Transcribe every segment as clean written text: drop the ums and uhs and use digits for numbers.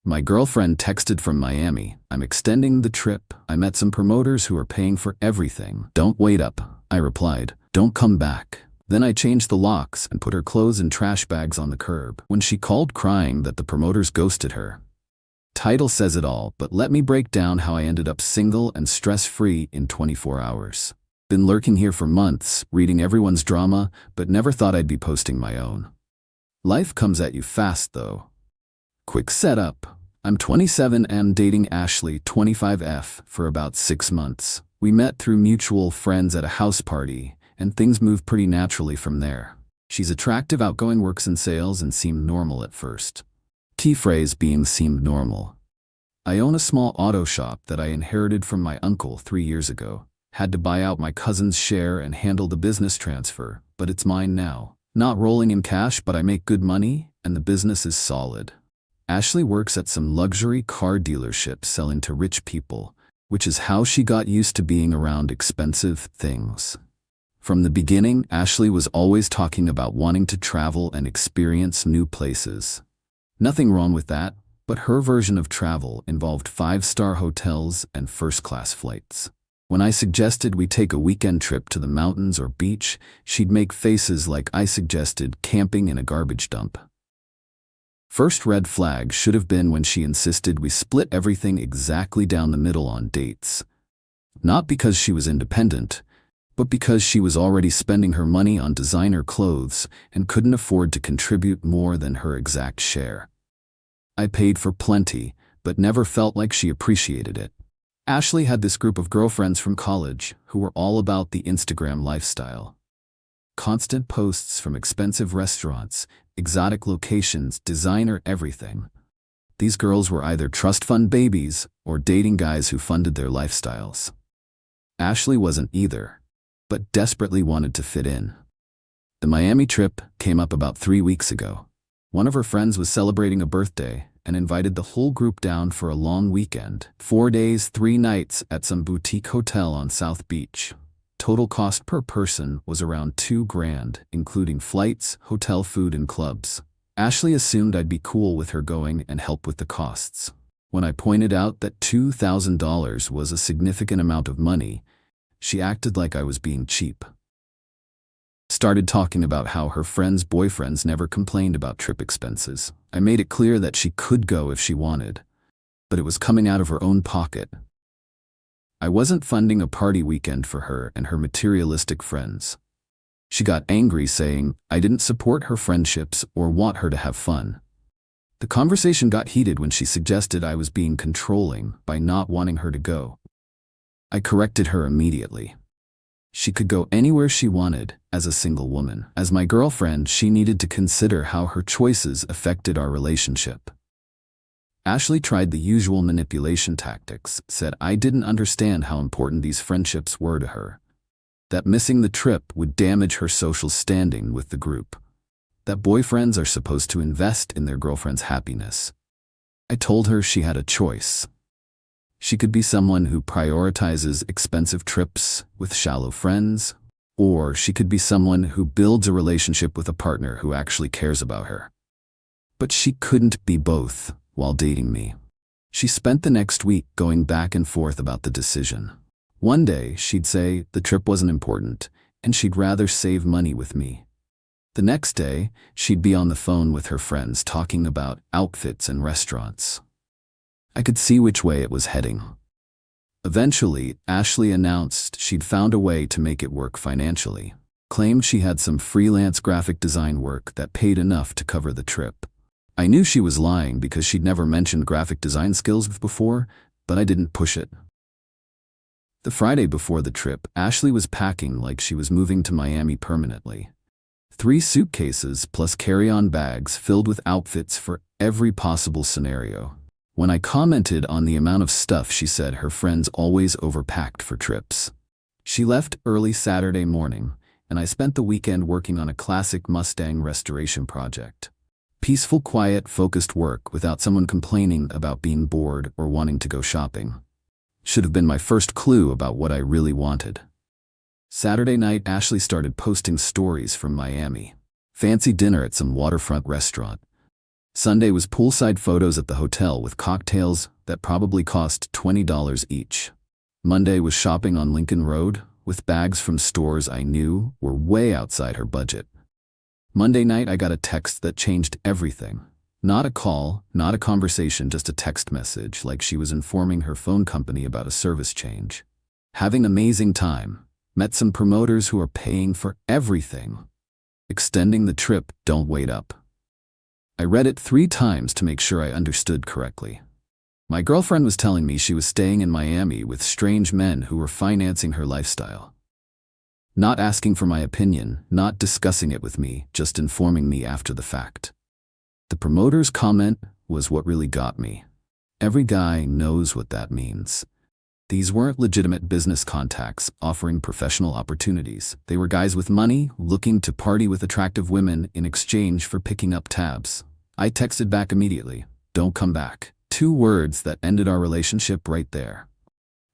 My girlfriend texted from Miami. I'm extending the trip. I met some promoters who are paying for everything. Don't wait up, I replied. Don't come back. Then I changed the locks and put her clothes in trash bags on the curb. When she called crying that the promoters ghosted her. Title says it all, but let me break down how I ended up single and stress-free in 24 hours. Been lurking here for months, reading everyone's drama, but never thought I'd be posting my own. Life comes at you fast, though. Quick setup. I'm 27 and dating Ashley, 25F, for about 6 months. We met through mutual friends at a house party, and things moved pretty naturally from there. She's attractive, outgoing, works in sales, and seemed normal at first. Key phrase being seemed normal. I own a small auto shop that I inherited from my uncle 3 years ago. Had to buy out my cousin's share and handle the business transfer, but it's mine now. Not rolling in cash, but I make good money, and the business is solid. Ashley works at some luxury car dealership selling to rich people, which is how she got used to being around expensive things. From the beginning, Ashley was always talking about wanting to travel and experience new places. Nothing wrong with that, but her version of travel involved 5-star hotels and first-class flights. When I suggested we take a weekend trip to the mountains or beach, she'd make faces like I suggested camping in a garbage dump. First red flag should have been when she insisted we split everything exactly down the middle on dates. Not because she was independent, but because she was already spending her money on designer clothes and couldn't afford to contribute more than her exact share. I paid for plenty, but never felt like she appreciated it. Ashley had this group of girlfriends from college who were all about the Instagram lifestyle. Constant posts from expensive restaurants, exotic locations, designer everything. These girls were either trust fund babies or dating guys who funded their lifestyles. Ashley wasn't either, but desperately wanted to fit in. The Miami trip came up about 3 weeks ago. One of her friends was celebrating a birthday and invited the whole group down for a long weekend. 4 days, 3 nights at some boutique hotel on South Beach. Total cost per person was around $2,000, including flights, hotel food, and clubs. Ashley assumed I'd be cool with her going and help with the costs. When I pointed out that $2,000 was a significant amount of money, she acted like I was being cheap. Started talking about how her friends' boyfriends never complained about trip expenses. I made it clear that she could go if she wanted, but it was coming out of her own pocket. I wasn't funding a party weekend for her and her materialistic friends. She got angry, saying I didn't support her friendships or want her to have fun. The conversation got heated when she suggested I was being controlling by not wanting her to go. I corrected her immediately. She could go anywhere she wanted as a single woman. As my girlfriend, she needed to consider how her choices affected our relationship. Ashley tried the usual manipulation tactics, said I didn't understand how important these friendships were to her, that missing the trip would damage her social standing with the group, that boyfriends are supposed to invest in their girlfriend's happiness. I told her she had a choice. She could be someone who prioritizes expensive trips with shallow friends, or she could be someone who builds a relationship with a partner who actually cares about her. But she couldn't be both while dating me. She spent the next week going back and forth about the decision. One day, she'd say the trip wasn't important, and she'd rather save money with me. The next day, she'd be on the phone with her friends talking about outfits and restaurants. I could see which way it was heading. Eventually, Ashley announced she'd found a way to make it work financially. Claimed she had some freelance graphic design work that paid enough to cover the trip. I knew she was lying because she'd never mentioned graphic design skills before, but I didn't push it. The Friday before the trip, Ashley was packing like she was moving to Miami permanently. 3 suitcases plus carry-on bags filled with outfits for every possible scenario. When I commented on the amount of stuff, she said her friends always overpacked for trips. She left early Saturday morning, and I spent the weekend working on a classic Mustang restoration project. Peaceful, quiet, focused work without someone complaining about being bored or wanting to go shopping. Should have been my first clue about what I really wanted. Saturday night, Ashley started posting stories from Miami. Fancy dinner at some waterfront restaurant. Sunday was poolside photos at the hotel with cocktails that probably cost $20 each. Monday was shopping on Lincoln Road with bags from stores I knew were way outside her budget. Monday night I got a text that changed everything. Not a call, not a conversation, just a text message like she was informing her phone company about a service change. Having an amazing time. Met some promoters who are paying for everything. Extending the trip, don't wait up. I read it 3 times to make sure I understood correctly. My girlfriend was telling me she was staying in Miami with strange men who were financing her lifestyle. Not asking for my opinion, not discussing it with me, just informing me after the fact. The promoter's comment was what really got me. Every guy knows what that means. These weren't legitimate business contacts offering professional opportunities. They were guys with money looking to party with attractive women in exchange for picking up tabs. I texted back immediately, "Don't come back." 2 words that ended our relationship right there.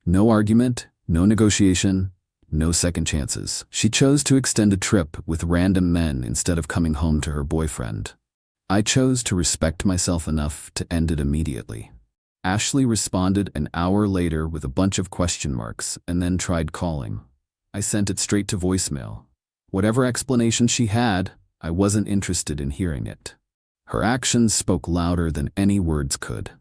No argument, no negotiation, no second chances. She chose to extend a trip with random men instead of coming home to her boyfriend. I chose to respect myself enough to end it immediately. Ashley responded an hour later with a bunch of question marks and then tried calling. I sent it straight to voicemail. Whatever explanation she had, I wasn't interested in hearing it. Her actions spoke louder than any words could.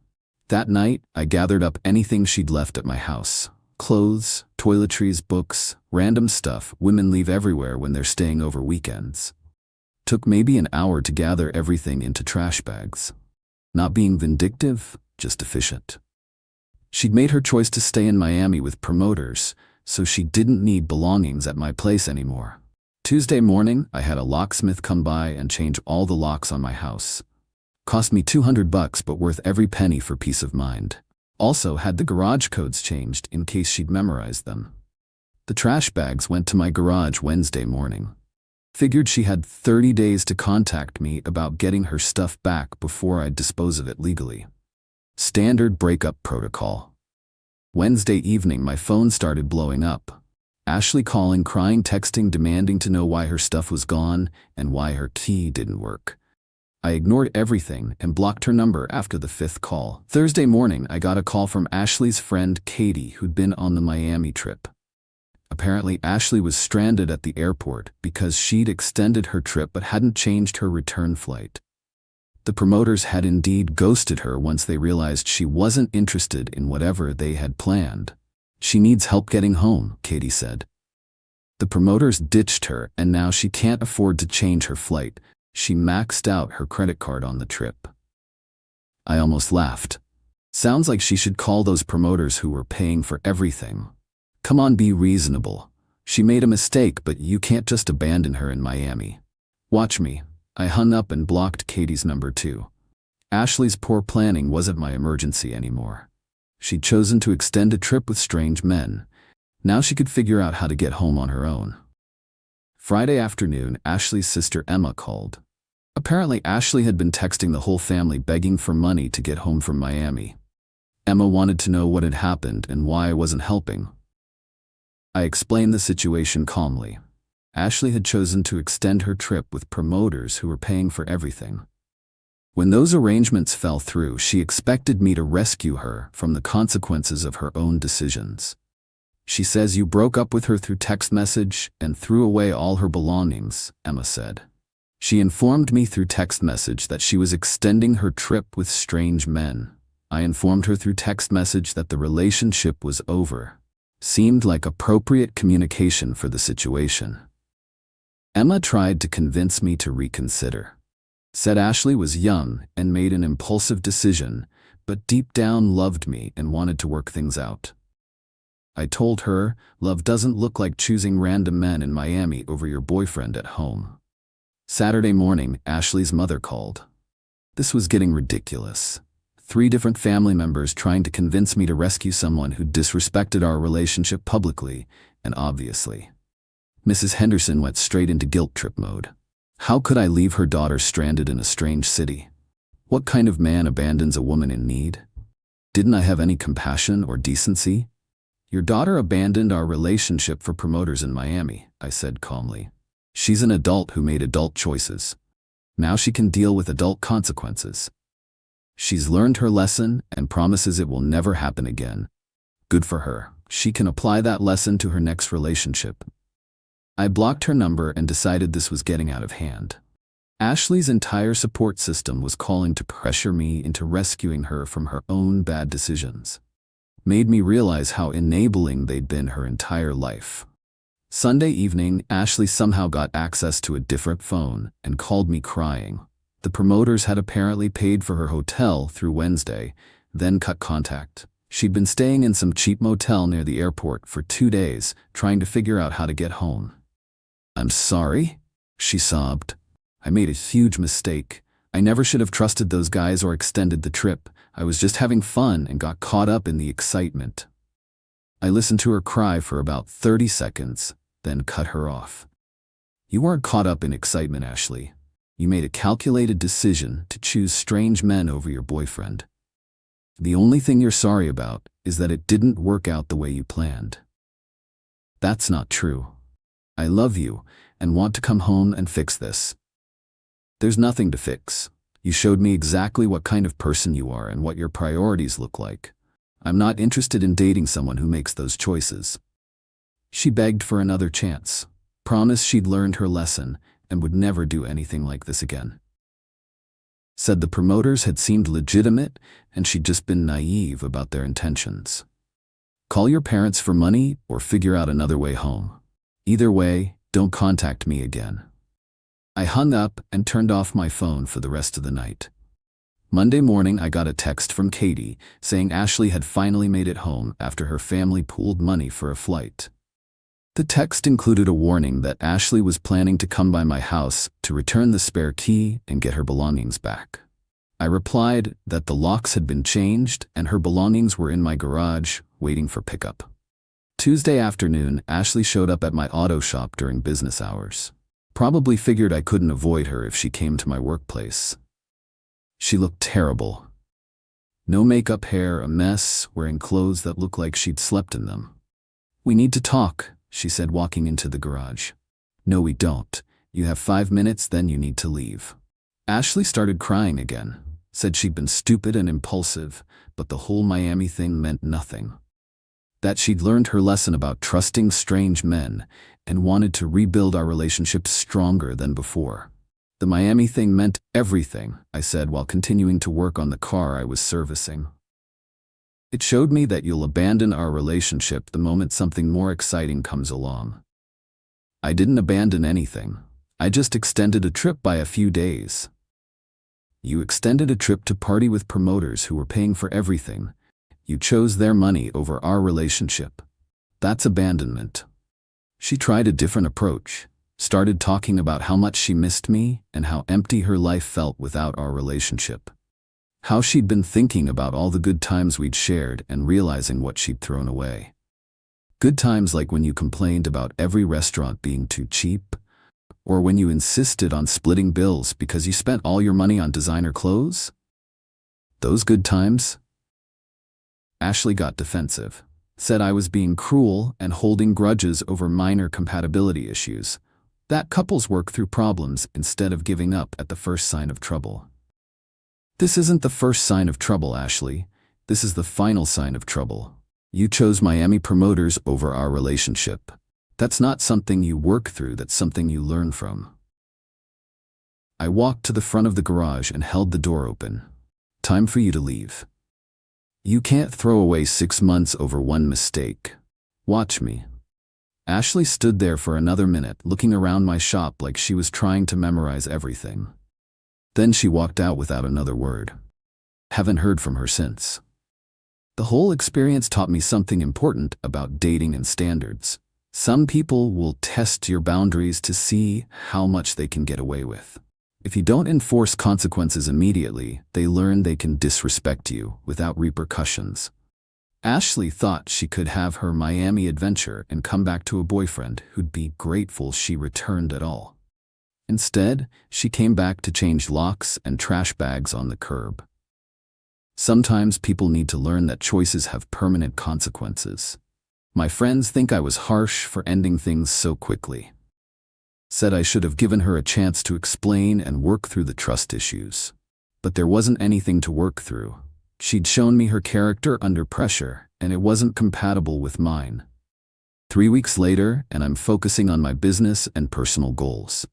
That night, I gathered up anything she'd left at my house. Clothes, toiletries, books, random stuff women leave everywhere when they're staying over weekends. Took maybe an hour to gather everything into trash bags. Not being vindictive, just efficient. She'd made her choice to stay in Miami with promoters, so she didn't need belongings at my place anymore. Tuesday morning, I had a locksmith come by and change all the locks on my house. Cost me $200 but worth every penny for peace of mind. Also had the garage codes changed in case she'd memorized them. The trash bags went to my garage Wednesday morning. Figured she had 30 days to contact me about getting her stuff back before I'd dispose of it legally. Standard breakup protocol. Wednesday evening my phone started blowing up. Ashley calling, crying, texting, demanding to know why her stuff was gone and why her key didn't work. I ignored everything and blocked her number after the 5th call. Thursday morning, I got a call from Ashley's friend Katie, who'd been on the Miami trip. Apparently, Ashley was stranded at the airport because she'd extended her trip but hadn't changed her return flight. The promoters had indeed ghosted her once they realized she wasn't interested in whatever they had planned. "She needs help getting home," Katie said. The promoters ditched her and now she can't afford to change her flight. She maxed out her credit card on the trip. I almost laughed. Sounds like she should call those promoters who were paying for everything. Come on, be reasonable. She made a mistake, but you can't just abandon her in Miami. Watch me. I hung up and blocked Katie's number too. Ashley's poor planning wasn't my emergency anymore. She'd chosen to extend a trip with strange men. Now she could figure out how to get home on her own. Friday afternoon, Ashley's sister Emma called. Apparently, Ashley had been texting the whole family begging for money to get home from Miami. Emma wanted to know what had happened and why I wasn't helping. I explained the situation calmly. Ashley had chosen to extend her trip with promoters who were paying for everything. When those arrangements fell through, she expected me to rescue her from the consequences of her own decisions. "She says you broke up with her through text message and threw away all her belongings," Emma said. She informed me through text message that she was extending her trip with strange men. I informed her through text message that the relationship was over. Seemed like appropriate communication for the situation. Emma tried to convince me to reconsider. Said Ashley was young and made an impulsive decision, but deep down loved me and wanted to work things out. I told her, love doesn't look like choosing random men in Miami over your boyfriend at home. Saturday morning, Ashley's mother called. This was getting ridiculous. 3 different family members trying to convince me to rescue someone who disrespected our relationship publicly and obviously. Mrs. Henderson went straight into guilt trip mode. How could I leave her daughter stranded in a strange city? What kind of man abandons a woman in need? Didn't I have any compassion or decency? Your daughter abandoned our relationship for promoters in Miami, I said calmly. She's an adult who made adult choices. Now she can deal with adult consequences. She's learned her lesson and promises it will never happen again. Good for her. She can apply that lesson to her next relationship. I blocked her number and decided this was getting out of hand. Ashley's entire support system was calling to pressure me into rescuing her from her own bad decisions. Made me realize how enabling they'd been her entire life. Sunday evening, Ashley somehow got access to a different phone and called me crying. The promoters had apparently paid for her hotel through Wednesday, then cut contact. She'd been staying in some cheap motel near the airport for 2 days, trying to figure out how to get home. "I'm sorry," she sobbed. "I made a huge mistake. I never should have trusted those guys or extended the trip. I was just having fun and got caught up in the excitement." I listened to her cry for about 30 seconds, then cut her off. "You weren't caught up in excitement, Ashley. You made a calculated decision to choose strange men over your boyfriend. The only thing you're sorry about is that it didn't work out the way you planned." "That's not true. I love you and want to come home and fix this." "There's nothing to fix. You showed me exactly what kind of person you are and what your priorities look like. I'm not interested in dating someone who makes those choices." She begged for another chance, promised she'd learned her lesson and would never do anything like this again. Said the promoters had seemed legitimate and she'd just been naive about their intentions. "Call your parents for money or figure out another way home. Either way, don't contact me again." I hung up and turned off my phone for the rest of the night. Monday morning, I got a text from Katie saying Ashley had finally made it home after her family pooled money for a flight. The text included a warning that Ashley was planning to come by my house to return the spare key and get her belongings back. I replied that the locks had been changed and her belongings were in my garage, waiting for pickup. Tuesday afternoon, Ashley showed up at my auto shop during business hours. Probably figured I couldn't avoid her if she came to my workplace. She looked terrible. No makeup, hair a mess, wearing clothes that looked like she'd slept in them. "We need to talk," she said, walking into the garage. "No, we don't. You have 5 minutes, then you need to leave." Ashley started crying again, said she'd been stupid and impulsive, but the whole Miami thing meant nothing. That she'd learned her lesson about trusting strange men and wanted to rebuild our relationship stronger than before. The Miami thing meant everything, I said while continuing to work on the car I was servicing. "It showed me that you'll abandon our relationship the moment something more exciting comes along." "I didn't abandon anything. I just extended a trip by a few days." "You extended a trip to party with promoters who were paying for everything. You chose their money over our relationship. That's abandonment." She tried a different approach, started talking about how much she missed me and how empty her life felt without our relationship. How she'd been thinking about all the good times we'd shared and realizing what she'd thrown away. Good times like when you complained about every restaurant being too cheap, or when you insisted on splitting bills because you spent all your money on designer clothes. Those good times? Ashley got defensive, said I was being cruel and holding grudges over minor compatibility issues, that couples work through problems instead of giving up at the first sign of trouble. "This isn't the first sign of trouble, Ashley. This is the final sign of trouble. You chose Miami promoters over our relationship. That's not something you work through, that's something you learn from." I walked to the front of the garage and held the door open. "Time for you to leave. You can't throw away 6 months over one mistake. Watch me." Ashley stood there for another minute, looking around my shop like she was trying to memorize everything. Then she walked out without another word. Haven't heard from her since. The whole experience taught me something important about dating and standards. Some people will test your boundaries to see how much they can get away with. If you don't enforce consequences immediately, they learn they can disrespect you without repercussions. Ashley thought she could have her Miami adventure and come back to a boyfriend who'd be grateful she returned at all. Instead, she came back to change locks and trash bags on the curb. Sometimes people need to learn that choices have permanent consequences. My friends think I was harsh for ending things so quickly. said I should have given her a chance to explain and work through the trust issues. But there wasn't anything to work through. She'd shown me her character under pressure, and it wasn't compatible with mine. 3 weeks later, and I'm focusing on my business and personal goals.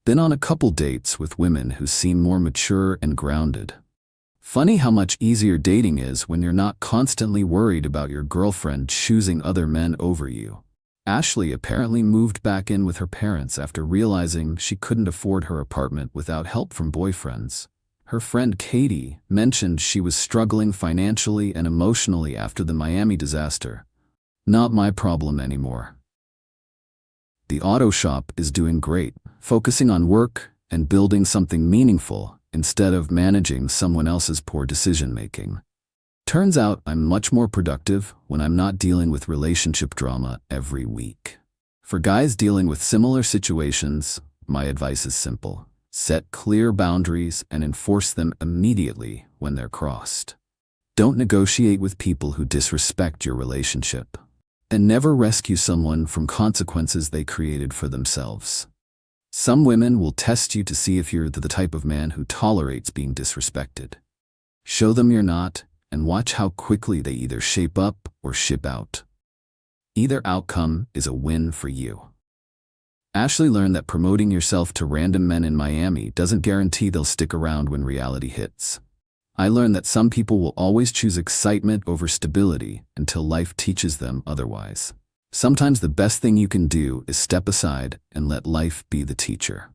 Been on a couple dates with women who seem more mature and grounded. Funny how much easier dating is when you're not constantly worried about your girlfriend choosing other men over you. Ashley apparently moved back in with her parents after realizing she couldn't afford her apartment without help from boyfriends. Her friend Katie mentioned she was struggling financially and emotionally after the Miami disaster. Not my problem anymore. The auto shop is doing great, focusing on work and building something meaningful instead of managing someone else's poor decision-making. Turns out I'm much more productive when I'm not dealing with relationship drama every week. For guys dealing with similar situations, my advice is simple. Set clear boundaries and enforce them immediately when they're crossed. Don't negotiate with people who disrespect your relationship. And never rescue someone from consequences they created for themselves. Some women will test you to see if you're the type of man who tolerates being disrespected. Show them you're not, and watch how quickly they either shape up or ship out. Either outcome is a win for you. Ashley learned that promoting yourself to random men in Miami doesn't guarantee they'll stick around when reality hits. I learned that some people will always choose excitement over stability until life teaches them otherwise. Sometimes the best thing you can do is step aside and let life be the teacher.